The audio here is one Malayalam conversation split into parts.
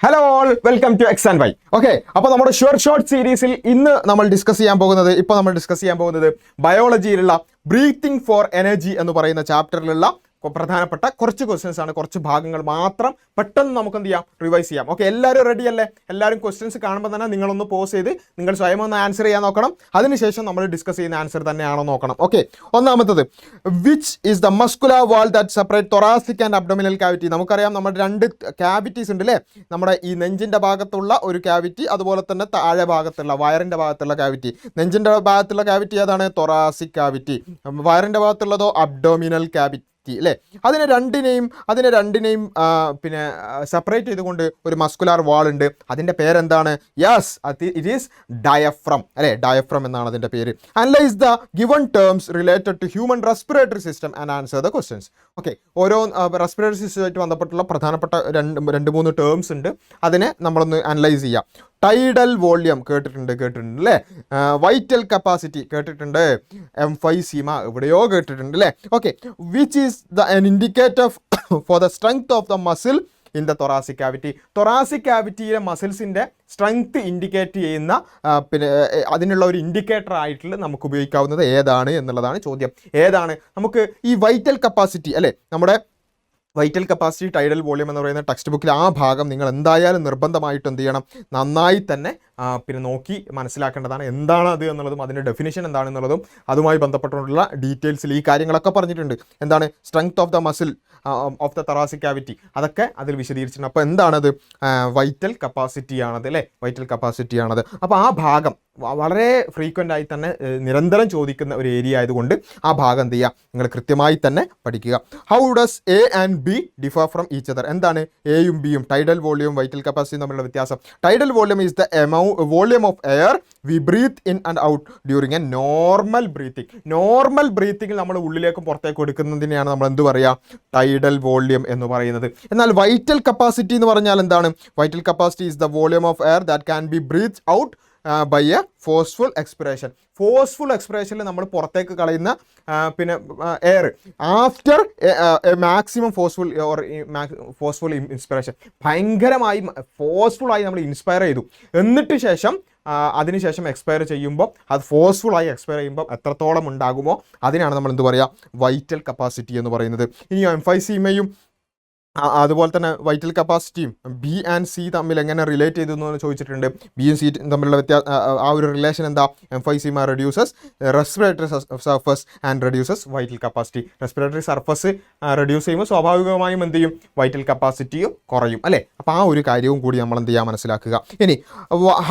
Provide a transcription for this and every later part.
Hello all, welcome to XandY. Okay, അപ്പോൾ നമ്മുടെ ഷോർട്ട് സീരീസിൽ ഇന്ന് നമ്മൾ ഡിസ്കസ് ചെയ്യാൻ പോകുന്നത് ബയോളജിയിലുള്ള ബ്രീത്തിങ് ഫോർ എനർജി എന്ന് പറയുന്ന ചാപ്റ്ററിലുള്ള പ്രധാനപ്പെട്ട കുറച്ച് ക്വസ്റ്റ്യൻസ് ആണ്. കുറച്ച് ഭാഗങ്ങൾ മാത്രം പെട്ടെന്ന് നമുക്ക് എന്ത് ചെയ്യാം, റിവൈസ് ചെയ്യാം. ഓക്കെ, എല്ലാവരും റെഡി അല്ലേ? എല്ലാവരും ക്വസ്റ്റ്യൻസ് കാണുമ്പോൾ തന്നെ നിങ്ങളൊന്ന് പോസ് ചെയ്ത് നിങ്ങൾ സ്വയം ഒന്ന് ആൻസർ ചെയ്യാൻ നോക്കണം. അതിനുശേഷം നമ്മൾ ഡിസ്കസ് ചെയ്യുന്ന ആൻസർ തന്നെയാണോ നോക്കണം. ഓക്കെ, ഒന്നാമത്തത്, which is the muscular wall that separate thoracic and abdominal cavity. നമുക്കറിയാം, നമ്മുടെ രണ്ട് ക്യാവിറ്റീസ് ഉണ്ട് അല്ലേ? നമ്മുടെ ഈ നെഞ്ചിൻ്റെ ഭാഗത്തുള്ള ഒരു ക്യാവിറ്റി, അതുപോലെ തന്നെ താഴെ ഭാഗത്തുള്ള വയറിൻ്റെ ഭാഗത്തുള്ള ക്യാവിറ്റി. നെഞ്ചിൻ്റെ ഭാഗത്തുള്ള ക്യാവിറ്റി ഏതാണ്? Thoracic cavity. വയറിൻ്റെ ഭാഗത്തുള്ളതോ അബ്ഡോമിനൽ ക്യാവിറ്റി അല്ലേ? അതിനെ രണ്ടിനെയും പിന്നെ സെപ്പറേറ്റ് ചെയ്തുകൊണ്ട് ഒരു മസ്കുലാർ വാൾ ഉണ്ട്. അതിൻ്റെ പേരെന്താണ്? യെസ്, ഇറ്റ് ഈസ് ഡയഫ്രം അല്ലേ? ഡയഫ്രം എന്നാണ് അതിൻ്റെ പേര്. Analyse the given terms related to human respiratory system and answer the questions. Okay, ഓരോ റെസ്പിറേറ്ററി സിസ്റ്റമായിട്ട് ബന്ധപ്പെട്ടുള്ള പ്രധാനപ്പെട്ട രണ്ട് മൂന്ന് ടേംസ് ഉണ്ട്. അതിനെ നമ്മളൊന്ന് അനലൈസ് ചെയ്യാം. ടൈഡൽ വോള്യം കേട്ടിട്ടുണ്ട് അല്ലേ? വൈറ്റൽ കപ്പാസിറ്റി കേട്ടിട്ടുണ്ട്. എംഫൈസീമ എവിടെയോ കേട്ടിട്ടുണ്ട് അല്ലേ? Okay, which is an indicator for the strength of the muscle in the thoracic cavity. thoracic cavityയിലെ മസിൽസിൻ്റെ സ്ട്രെങ്ത് ഇൻഡിക്കേറ്റ് ചെയ്യുന്ന പിന്നെ അതിനുള്ള ഒരു ഇൻഡിക്കേറ്റർ ആയിട്ട് നമുക്ക് ഉപയോഗിക്കാവുന്നത് ഏതാണ് എന്നുള്ളതാണ് ചോദ്യം. ഏതാണ്? നമുക്ക് ഈ വൈറ്റൽ കപ്പാസിറ്റി അല്ലേ, നമ്മുടെ വൈറ്റൽ കപ്പാസിറ്റി ടൈഡൽ വോള്യം എന്ന് പറയുന്ന ടെക്സ്റ്റ് ബുക്കിൽ ആ ഭാഗം നിങ്ങൾ എന്തായാലും നിർബന്ധമായിട്ട് എന്ത് ചെയ്യണം, നന്നായി തന്നെ പിന്നെ നോക്കി മനസ്സിലാക്കേണ്ടതാണ്. എന്താണ് അത് എന്നുള്ളതും അതിൻ്റെ ഡെഫിനിഷൻ എന്താണെന്നുള്ളതും അതുമായി ബന്ധപ്പെട്ടുള്ള ഡീറ്റെയിൽസിൽ ഈ കാര്യങ്ങളൊക്കെ പറഞ്ഞിട്ടുണ്ട്. എന്താണ് strength of the muscle of the thoracic cavity, അതൊക്കെ അതിൽ വിശദീകരിച്ചിട്ടുണ്ട്. അപ്പോൾ എന്താണത്? വൈറ്റൽ കപ്പാസിറ്റിയാണത് അല്ലേ? വൈറ്റൽ കപ്പാസിറ്റിയാണത്. അപ്പോൾ ആ ഭാഗം വളരെ ഫ്രീക്വൻ്റ് ആയി തന്നെ നിരന്തരം ചോദിക്കുന്ന ഒരു ഏരിയ ആയതുകൊണ്ട് ആ ഭാഗം എന്ത് ചെയ്യുക, നിങ്ങൾ കൃത്യമായി തന്നെ പഠിക്കുക. How does A and B differ from each other? എന്താണ് എയും ബിയും, ടൈഡൽ വോള്യവും വൈറ്റൽ കപ്പാസിറ്റിയും തമ്മിലുള്ള വ്യത്യാസം? Tidal volume is the volume of air we breathe in and out during a normal breathing. Normal ബ്രീത്തിങ്ങിൽ നമ്മൾ ഉള്ളിലേക്കും പുറത്തേക്കും എടുക്കുന്നതിനെയാണ് നമ്മൾ എന്ത് പറയുക? ടൈഡൽ വോള്യം എന്ന് പറയുന്നത്. എന്നാൽ വൈറ്റൽ കപ്പാസിറ്റി എന്ന് പറഞ്ഞാൽ എന്താണ്? Vital capacity is the volume of air that can be breathe out by a forceful expiration. Forceful എക്സ്പിറേഷനിൽ നമ്മൾ പുറത്തേക്ക് കളയുന്ന പിന്നെ air after maximum forceful inspiration. ഭയങ്കരമായി ഫോഴ്സ്ഫുള്ളായി നമ്മൾ ഇൻസ്പയർ ചെയ്തു, എന്നിട്ട് ശേഷം അതിനുശേഷം എക്സ്പയർ ചെയ്യുമ്പോൾ അത് ഫോഴ്സ്ഫുള്ളായി എക്സ്പയർ ചെയ്യുമ്പോൾ എത്രത്തോളം ഉണ്ടാകുമോ അതിനാണ് നമ്മൾ എന്ത് പറയുക? വൈറ്റൽ കപ്പാസിറ്റി എന്ന് പറയുന്നത്. ഇനി എംഫൈസീമയും അതുപോലെ തന്നെ വൈറ്റൽ കപ്പാസിറ്റിയും ബി ആൻഡ് സി തമ്മിൽ എങ്ങനെ റിലേറ്റ് ചെയ്തു എന്ന് ചോദിച്ചിട്ടുണ്ട്. ബിയും സി തമ്മിലുള്ള ആ ഒരു റിലേഷൻ എന്താ? Emphysema reduces respiratory surface and reduces vital capacity. Respiratory surface reduce ചെയ്യുമ്പോൾ സ്വാഭാവികമായും എന്ത് ചെയ്യും? വൈറ്റൽ കപ്പാസിറ്റിയും കുറയും അല്ലേ? അപ്പോൾ ആ ഒരു കാര്യവും കൂടി നമ്മൾ എന്ത് ചെയ്യുക, മനസ്സിലാക്കുക. ഇനി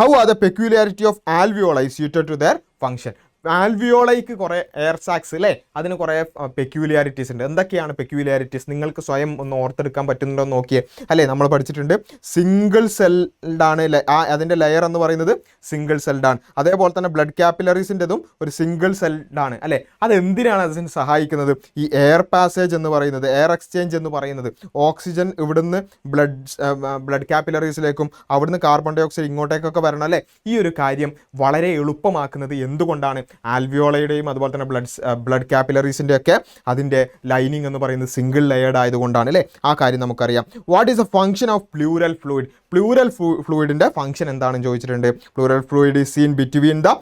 how are the peculiarity of alveoli suited to their function. ആൽവിയോളയ്ക്ക് കുറേ എയർ സാക്സ് അല്ലേ, അതിന് കുറേ പെക്യുലാരിറ്റീസ് ഉണ്ട്. എന്തൊക്കെയാണ് പെക്യുലാരിറ്റീസ്? നിങ്ങൾക്ക് സ്വയം ഒന്ന് ഓർത്തെടുക്കാൻ പറ്റുന്നുണ്ടോ എന്ന് നോക്കിയേ അല്ലേ? നമ്മൾ പഠിച്ചിട്ടുണ്ട് സിംഗിൾ സെൽഡാണ് അതിൻ്റെ ലെയർ എന്ന് പറയുന്നത് സിംഗിൾ സെൽഡാണ്. അതേപോലെ തന്നെ ബ്ലഡ് കാപ്പിലറീസിൻ്റെതും ഒരു സിംഗിൾ സെൽഡാണ് അല്ലേ? അതെന്തിനാണ് അതിന് സഹായിക്കുന്നത്? ഈ എയർ പാസേജ് എന്ന് പറയുന്നത്, എയർ എക്സ്ചേഞ്ച് എന്ന് പറയുന്നത്, ഓക്സിജൻ ഇവിടുന്ന് ബ്ലഡ് കാപ്പിലറീസിലേക്കും അവിടുന്ന് കാർബൺ ഡൈ ഓക്സൈഡ് ഇങ്ങോട്ടേക്കൊക്കെ വരണം അല്ലേ? ഈ ഒരു കാര്യം വളരെ എളുപ്പമാക്കുന്നത് എന്തുകൊണ്ടാണ്? ആൽവിയോളയുടെയും അതുപോലെ തന്നെ ബ്ലഡ് കാപ്പിലറീസിൻ്റെ ഒക്കെ അതിൻ്റെ ലൈനിങ് എന്ന് പറയുന്നത് സിംഗിൾ ലെയർഡ് ആയതുകൊണ്ടാണ് അല്ലേ? ആ കാര്യം നമുക്കറിയാം. What is a function of pleural fluid? Pleural ഫ്ലൂയിഡിൻ്റെ ഫംഗ്ഷൻ എന്താണെന്ന് ചോദിച്ചിട്ടുണ്ട്. Pleural fluid is seen between the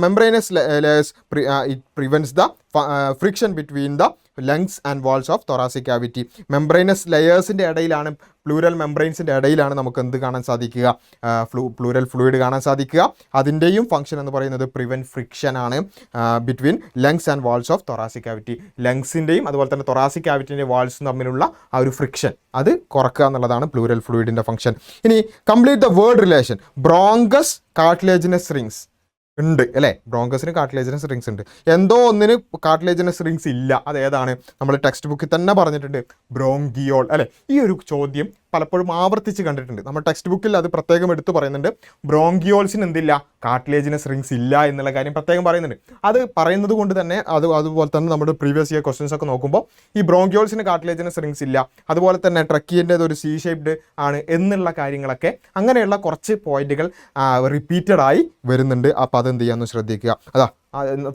membranous layers. It prevents the friction between the lungs and walls of thoracic cavity. Membranous ലെയേഴ്സിൻ്റെ ഇടയിലാണ്, പ്ലൂരൽ മെംബ്രെയിൻസിൻ്റെ ഇടയിലാണ് നമുക്ക് എന്ത് കാണാൻ സാധിക്കുക? പ്ലൂരൽ ഫ്ലൂയിഡ് കാണാൻ സാധിക്കുക. അതിൻ്റെയും ഫംഗ്ഷൻ എന്ന് പറയുന്നത് പ്രിവെൻറ്റ് ഫ്രിക്ഷൻ ആണ് between lungs and walls of thoracic cavity. ലങ്സിൻ്റെയും അതുപോലെ തന്നെ തൊറാസിക് ക്യാവിറ്റിൻ്റെ വാൾസും തമ്മിലുള്ള ആ ഒരു ഫ്രിക്ഷൻ അത് കുറക്കുക എന്നുള്ളതാണ് പ്ലൂരൽ ഫ്ലൂയിഡിൻ്റെ ഫംഗ്ഷൻ. ഇനി complete the word relation. Bronchus cartilaginous rings ഉണ്ട് അല്ലേ? ബ്രോങ്കസിന് കാർട്ടിലേജിനസ് റിങ്സ് ഉണ്ട്. എന്തോ ഒന്നിന് കാർട്ടിലേജിനസ് റിങ്സ് ഇല്ല. അതേതാണ്? നമ്മൾ ടെക്സ്റ്റ് ബുക്കിൽ തന്നെ പറഞ്ഞിട്ടുണ്ട്, ബ്രോങ്കിയോൾ അല്ലേ? ഈ ഒരു ചോദ്യം പലപ്പോഴും ആവർത്തിച്ച് കണ്ടിട്ടുണ്ട്. നമ്മൾ ടെക്സ്റ്റ് ബുക്കിൽ അത് പ്രത്യേകം എടുത്ത് പറയുന്നുണ്ട്. ബ്രോങ്കിയോൾസിന് എന്തില്ല? കാർട്ടിലേജിനസ് റിങ്സ് ഇല്ല എന്നുള്ള കാര്യം പ്രത്യേകം പറയുന്നുണ്ട്. അത് പറയുന്നത് കൊണ്ട് തന്നെ അതുപോലെ തന്നെ നമ്മുടെ പ്രീവിയസ് ഇയർ ക്വസ്റ്റ്യൻസ് ഒക്കെ നോക്കുമ്പോൾ ഈ ബ്രോങ്കിയോൾസിന് കാർട്ടിലേജിനസ് റിങ്സ് ഇല്ല, അതുപോലെ തന്നെ ട്രക്കിയൻ്റേത് ഒരു സി ഷേപ്ഡ് ആണ് എന്നുള്ള കാര്യങ്ങളൊക്കെ, അങ്ങനെയുള്ള കുറച്ച് പോയിന്റുകൾ റിപ്പീറ്റഡ് ആയി വരുന്നുണ്ട്. അപ്പോൾ അതെന്ത് ചെയ്യാമെന്ന് ശ്രദ്ധിക്കുക. അതാ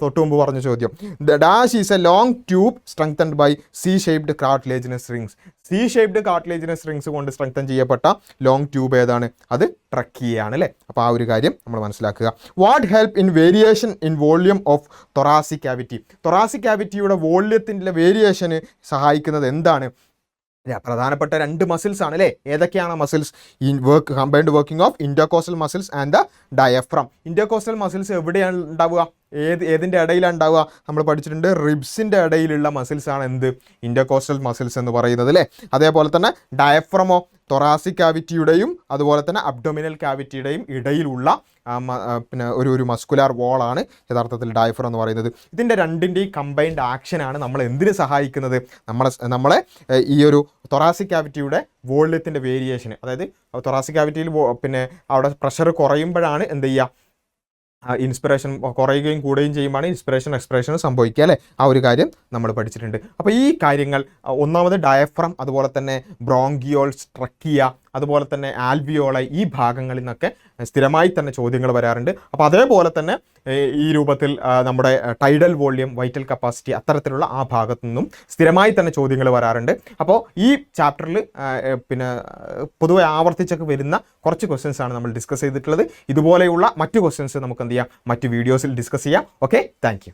തൊട്ട് മുമ്പ് പറഞ്ഞ ചോദ്യം. The dash is a long tube strengthened by C shaped cartilaginous rings. C shaped cartilaginous rings കൊണ്ട് സ്ട്രെങ്തൻ ചെയ്യപ്പെട്ട ലോങ് ട്യൂബ് ഏതാണ്? അത് ട്രക്കിയാണ് അല്ലേ. അപ്പോൾ ആ ഒരു കാര്യം നമ്മൾ മനസ്സിലാക്കുക. What help in variation in volume of thoracic cavity. Thoracic ക്യാവിറ്റിയുടെ വോള്യത്തിൻ്റെ വേരിയേഷന് സഹായിക്കുന്നത് എന്താണ്? പ്രധാനപ്പെട്ട 2 മസിൽസ് ആണ് അല്ലേ. ഏതൊക്കെയാണ് muscles? Combined working of intercostal muscles and the diaphragm. Intercostal muscles എവിടെയാണ് ഉണ്ടാവുക? ഏതിൻ്റെ ഇടയിലാണ് ഉണ്ടാവുക? നമ്മൾ പഠിച്ചിട്ടുണ്ട്, റിബ്സിൻ്റെ ഇടയിലുള്ള മസിൽസാണ് എന്ത്? ഇൻറ്റർകോസ്റ്റൽ മസിൽസ് എന്ന് പറയുന്നത് അല്ലേ. അതേപോലെ തന്നെ ഡയഫ്രമോ തൊറാസിക് ക്യാവിറ്റിയുടെയും അതുപോലെ തന്നെ അബ്ഡോമിനൽ ക്യാവിറ്റിയുടെയും ഇടയിലുള്ള പിന്നെ ഒരു മസ്കുലാർ വോളാണ് യഥാർത്ഥത്തിൽ ഡയഫ്രം എന്ന് പറയുന്നത്. ഇതിൻ്റെ രണ്ടിൻ്റെയും കമ്പൈൻഡ് ആക്ഷനാണ് നമ്മൾ എന്തിന് സഹായിക്കുന്നത്? നമ്മളെ ഈ ഒരു തൊറാസിക് ക്യാവിറ്റിയുടെ വോള്യത്തിൻ്റെ വേരിയേഷന്, അതായത് തൊറാസിക് ക്യാവിറ്റിയിൽ പിന്നെ അവിടെ പ്രഷർ കുറയുമ്പോഴാണ് എന്ത് ചെയ്യുക? ഇൻസ്പിറേഷൻ കുറയുകയും കൂടുകയും ചെയ്യുമ്പോഴാണ് ഇൻസ്പിറേഷൻ എക്സ്പിറേഷൻ സംഭവിക്കുക അല്ലേ. ആ ഒരു കാര്യം നമ്മൾ പഠിച്ചിട്ടുണ്ട്. അപ്പോൾ ഈ കാര്യങ്ങൾ, ഒന്നാമത് ഡയഫ്രം, അതുപോലെ തന്നെ ബ്രോങ്കിയോൾസ്, ട്രക്കിയ, അതുപോലെ തന്നെ ആൽവിയോളൈ, ഈ ഭാഗങ്ങളിൽ നിന്നൊക്കെ സ്ഥിരമായി തന്നെ ചോദ്യങ്ങൾ വരാറുണ്ട്. അപ്പോൾ അതേപോലെ തന്നെ ഈ രൂപത്തിൽ നമ്മുടെ ടൈഡൽ വോള്യം, വൈറ്റൽ കപ്പാസിറ്റി, അത്തരത്തിലുള്ള ആ ഭാഗത്തു നിന്നും സ്ഥിരമായി തന്നെ ചോദ്യങ്ങൾ വരാറുണ്ട്. അപ്പോൾ ഈ ചാപ്റ്ററിൽ പിന്നെ പൊതുവെ ആവർത്തിച്ചൊക്കെ വരുന്ന കുറച്ച് ക്വസ്റ്റ്യൻസ് ആണ് നമ്മൾ ഡിസ്കസ് ചെയ്തിട്ടുള്ളത്. ഇതുപോലെയുള്ള മറ്റു ക്വസ്റ്റ്യൻസ് നമുക്ക് എന്ത് ചെയ്യാം? മറ്റു വീഡിയോസിൽ ഡിസ്കസ് ചെയ്യാം. Okay, thank you.